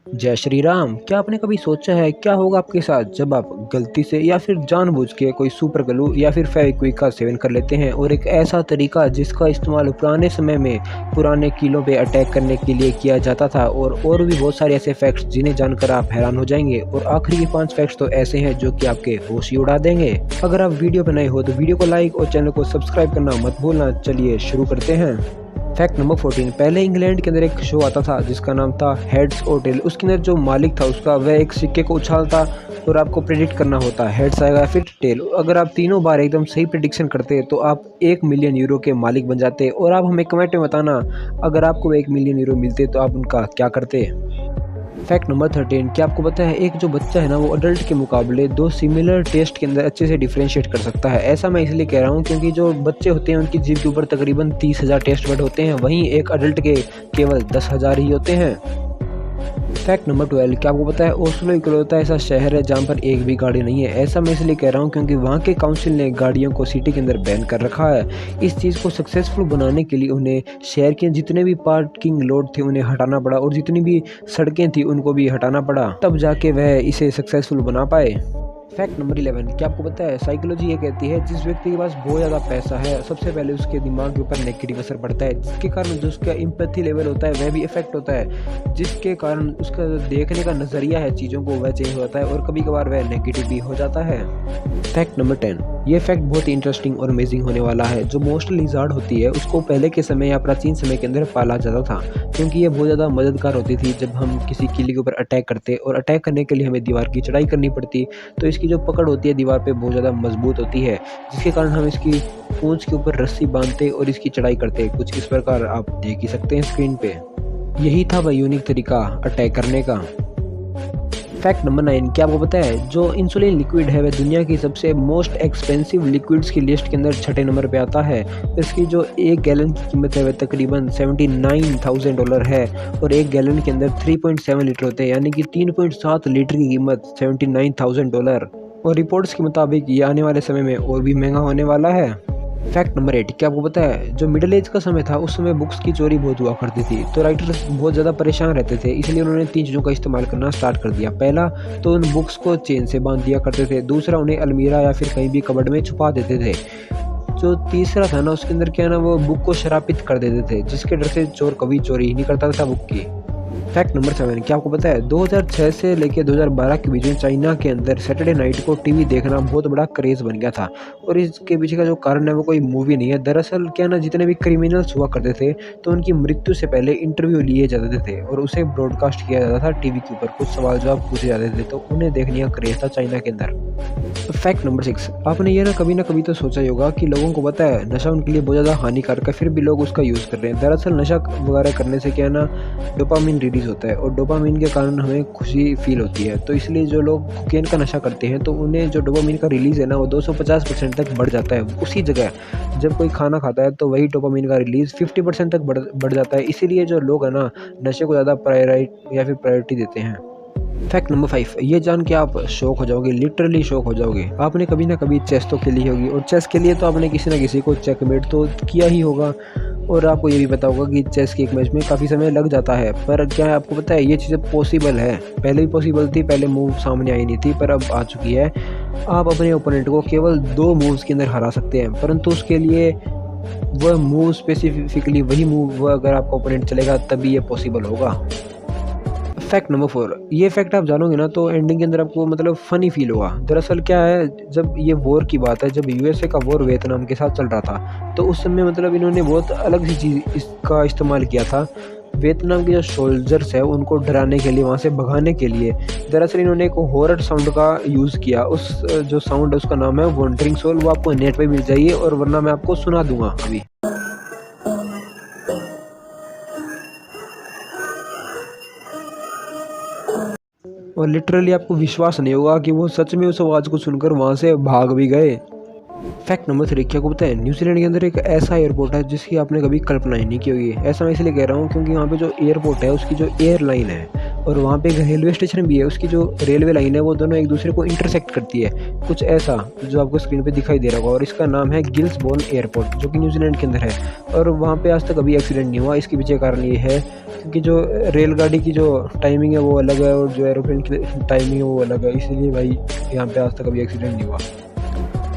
जय श्री राम। क्या आपने कभी सोचा है क्या होगा आपके साथ जब आप गलती से या फिर जानबूझ के कोई सुपर ग्लू या फिर फेविक्विक का सेवन कर लेते हैं और एक ऐसा तरीका जिसका इस्तेमाल पुराने समय में पुराने किलों पे अटैक करने के लिए किया जाता था और भी बहुत सारे ऐसे फैक्ट्स जिन्हें जानकर आप हैरान हो जाएंगे। और आखिरी के 5 फैक्ट्स तो ऐसे हैं जो कि आपके होश ही उड़ा देंगे। अगर आप वीडियो पे नए हो तो वीडियो को लाइक और चैनल को सब्सक्राइब करना मत भूलना। चलिए शुरू करते हैं। Fact number 14। पहले इंग्लैंड के अंदर एक शो आता था जिसका नाम था हेड्स और टेल। उसके अंदर जो मालिक था उसका वह एक सिक्के को उछालता और आपको प्रेडिक्ट करना होता हेड्स आएगा या फिर टेल। अगर आप तीनों बार एकदम सही प्रेडिक्शन करते तो आप 1 मिलियन यूरो के मालिक बन जाते। और आप हमें कमेंट में बताना अगर आपको 1 मिलियन यूरो मिलते तो आप उनका क्या करते। Fact number 13। क्या आपको पता है एक जो बच्चा है ना वो अडल्ट के मुकाबले 2 सिमिलर टेस्ट के अंदर अच्छे से डिफरेंशिएट कर सकता है। ऐसा मैं इसलिए कह रहा हूँ क्योंकि जो बच्चे होते हैं उनकी जीभ के ऊपर तकरीबन 30,000 टेस्ट बड होते हैं, वहीं एक अडल्ट के केवल 10,000 ही होते हैं। Fact number 12। क्या आपको पता है ओस्लो इकलौता ऐसा शहर है जहाँ पर एक भी गाड़ी नहीं है। ऐसा मैं इसलिए कह रहा हूँ क्योंकि वहाँ के काउंसिल ने गाड़ियों को सिटी के अंदर बैन कर रखा है। इस चीज़ को सक्सेसफुल बनाने के लिए उन्हें शहर के जितने भी पार्किंग लॉट थे उन्हें हटाना पड़ा और जितनी भी सड़कें थी उनको भी हटाना पड़ा, तब जाके वह इसे सक्सेसफुल बना पाए। Fact number 11। क्या आपको पता है साइकोलॉजी ये कहती है जिस व्यक्ति के पास बहुत ज़्यादा पैसा है सबसे पहले उसके दिमाग के ऊपर नेगेटिव असर पड़ता है, जिसके कारण जो उसका एम्पैथी लेवल होता है वह भी इफेक्ट होता है, जिसके कारण उसका देखने का नज़रिया है चीज़ों को वह चेंज होता है और कभी कभार वह नेगेटिव भी हो जाता है। Fact number 10। ये फैक्ट बहुत ही इंटरेस्टिंग और अमेजिंग होने वाला है। जो मोस्ट लिजार्ड होती है उसको पहले के समय या प्राचीन समय के अंदर पाला जाता था क्योंकि ये बहुत ज़्यादा मददगार होती थी जब हम किसी किले के ऊपर अटैक करते और अटैक करने के लिए हमें दीवार की चढ़ाई करनी पड़ती, तो इसकी जो पकड़ होती है दीवार पे बहुत ज़्यादा मजबूत होती है, जिसके कारण हम इसकी पूंछ के ऊपर रस्सी बांधते और इसकी चढ़ाई करते। कुछ इस प्रकार आप देख ही सकते हैं स्क्रीन पे। यही था वह यूनिक तरीका अटैक करने का। Fact number 9। क्या आपको पता है जो इंसुलिन लिक्विड है वह दुनिया की सबसे मोस्ट एक्सपेंसिव लिक्विड्स की लिस्ट के अंदर 6ठे नंबर पे आता है। इसकी जो 1 गैलन की कीमत है वह तकरीबन $79,000 है और 1 गैलन के अंदर 3.7 लीटर होते हैं, यानी कि 3.7 लीटर की कीमत $79,000। और रिपोर्ट्स के मुताबिक ये आने वाले समय में और भी महंगा होने वाला है। Fact number 8। क्या आपको पता है जो मिडिल एज का समय था उस समय बुक्स की चोरी बहुत हुआ करती थी, तो राइटर्स बहुत ज़्यादा परेशान रहते थे, इसलिए उन्होंने 3 चीज़ों का इस्तेमाल करना स्टार्ट कर दिया। पहला तो उन बुक्स को चेन से बांध दिया करते थे, दूसरा उन्हें अलमीरा या फिर कहीं भी कबर्ड में छुपा देते थे, जो तीसरा था ना उसके अंदर क्या है ना वो बुक को शरापित कर देते थे, जिसके डर से चोर कभी चोरी ही नहीं करता था बुक की। Fact number 7। क्या आपको पता है 2006 से लेकर 2012 के बीच में चाइना के अंदर सैटरडे नाइट को टीवी देखना बहुत बड़ा क्रेज़ बन गया था और इसके पीछे का जो कारण है वो कोई मूवी नहीं है। दरअसल क्या ना जितने भी क्रिमिनल्स हुआ करते थे तो उनकी मृत्यु से पहले इंटरव्यू लिए जाते थे और उसे ब्रॉडकास्ट किया जाता था टीवी के ऊपर, कुछ सवाल जवाब पूछे जाते थे, तो उन्हें देखने का क्रेज़ था चाइना के अंदर। Fact number 6। आपने ये ना कभी तो सोचा ही होगा कि लोगों को पता है नशा उनके लिए बहुत ज़्यादा हानिकारक है फिर भी लोग उसका यूज़ कर रहे हैं। दरअसल नशा वगैरह करने से क्या है ना डोपामिन रिलीज होता है और डोपामिन के कारण हमें खुशी फील होती है, तो इसलिए जो लोग कोकेन का नशा करते हैं तो उन्हें जो डोपामिन का रिलीज़ है ना वो 250% तक बढ़ जाता है। उसी जगह जब कोई खाना खाता है तो वही डोपामिन का रिलीज़ 50% तक बढ़ जाता है। इसीलिए जो लोग हैं ना नशे को ज़्यादा प्रायोरिटी देते हैं। Fact number 5। ये जान के आप शौक हो जाओगे, लिटरली शौक हो जाओगे। आपने कभी ना कभी चेस तो खेली होगी और चेस के लिए तो आपने किसी ना किसी को चेकमेट तो किया ही होगा और आपको ये भी पता होगा कि चेस के एक मैच में काफ़ी समय लग जाता है। पर क्या आपको पता है ये चीज़ें पॉसिबल है, पहले भी पॉसिबल थी, पहले मूव सामने आई नहीं थी पर अब आ चुकी है। आप अपने ओपोनेंट को केवल 2 मूव्स के अंदर हरा सकते हैं, परंतु उसके लिए वह मूव स्पेसिफिकली वही मूव अगर आपका ओपोनेंट चलेगा तभी ये पॉसिबल होगा। Fact number 4। ये फैक्ट आप जानोगे ना तो एंडिंग के अंदर आपको मतलब फ़नी फील होगा। दरअसल क्या है जब ये वॉर की बात है, जब यूएसए का वॉर वियतनाम के साथ चल रहा था तो उस समय मतलब इन्होंने बहुत अलग सी चीज़ इसका इस्तेमाल किया था। वियतनाम के जो सोल्जर्स है उनको डराने के लिए, वहाँ से भगाने के लिए दरअसल इन्होंने एक हॉरर साउंड का यूज़ किया। उस जो साउंड है उसका नाम है वॉन्डरिंग सोल। वो आपको नेट पर मिल जाइए और वरना मैं आपको सुना दूँगा अभी। और लिटरली आपको विश्वास नहीं होगा कि वो सच में उस आवाज़ को सुनकर वहाँ से भाग भी गए। Fact number 3। क्या को पता है न्यूजीलैंड के अंदर एक ऐसा एयरपोर्ट है जिसकी आपने कभी कल्पना ही नहीं की होगी। ऐसा मैं इसलिए कह रहा हूँ क्योंकि वहाँ पे जो एयरपोर्ट है उसकी जो एयरलाइन है और वहाँ पे एक रेलवे स्टेशन भी है, उसकी जो रेलवे लाइन है वो दोनों एक दूसरे को इंटरसेक्ट करती है, कुछ ऐसा जो आपको स्क्रीन पे दिखाई दे रहा होगा। और इसका नाम है गिल्सबोर्न एयरपोर्ट जो कि न्यूजीलैंड के अंदर है और वहाँ पे आज तक अभी एक्सीडेंट नहीं हुआ। इसके पीछे कारण ये है क्योंकि जो रेलगाड़ी की जो टाइमिंग है वो अलग है और जो एरोप्लेन की टाइमिंग है वो अलग है, इसीलिए भाई यहाँ पे आज तक कभी एक्सीडेंट नहीं हुआ।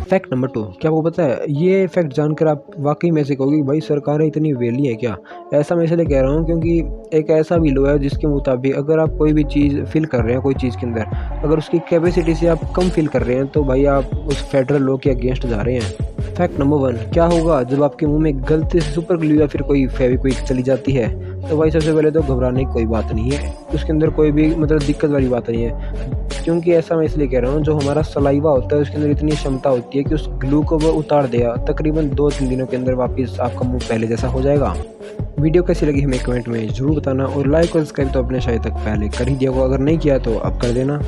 फैक्ट नंबर 2, क्या आपको पता है, ये फैक्ट जानकर आप वाकई में से कहोगे कि भाई सरकारें इतनी वेली है क्या। ऐसा मैं इसलिए कह रहा हूँ क्योंकि एक ऐसा भी लॉ है जिसके मुताबिक अगर आप कोई भी चीज़ फिल कर रहे हैं कोई चीज़ के अंदर, अगर उसकी कैपेसिटी से आप कम फिल कर रहे हैं तो भाई आप उस फेडरल लॉ के अगेंस्ट जा रहे हैं। फैक्ट नंबर 1, क्या होगा जब आपके मुंह में गलती से सुपर ग्लू या फिर कोई फेविक्विक चली जाती है। तो भाई सबसे पहले तो घबराने की कोई बात नहीं है, उसके अंदर कोई भी मतलब दिक्कत वाली बात नहीं है, क्योंकि ऐसा मैं इसलिए कह रहा हूँ जो हमारा सलाइवा होता है उसके अंदर इतनी क्षमता होती है कि उस ग्लू को वो उतार देगा, तकरीबन 2-3 दिनों के अंदर वापस आपका मुंह पहले जैसा हो जाएगा। वीडियो कैसी लगी हमें कमेंट में ज़रूर बताना और लाइक और सब्सक्राइब तो अपने शायद तक पहले कर ही दिया होगा, अगर नहीं किया तो अब कर देना।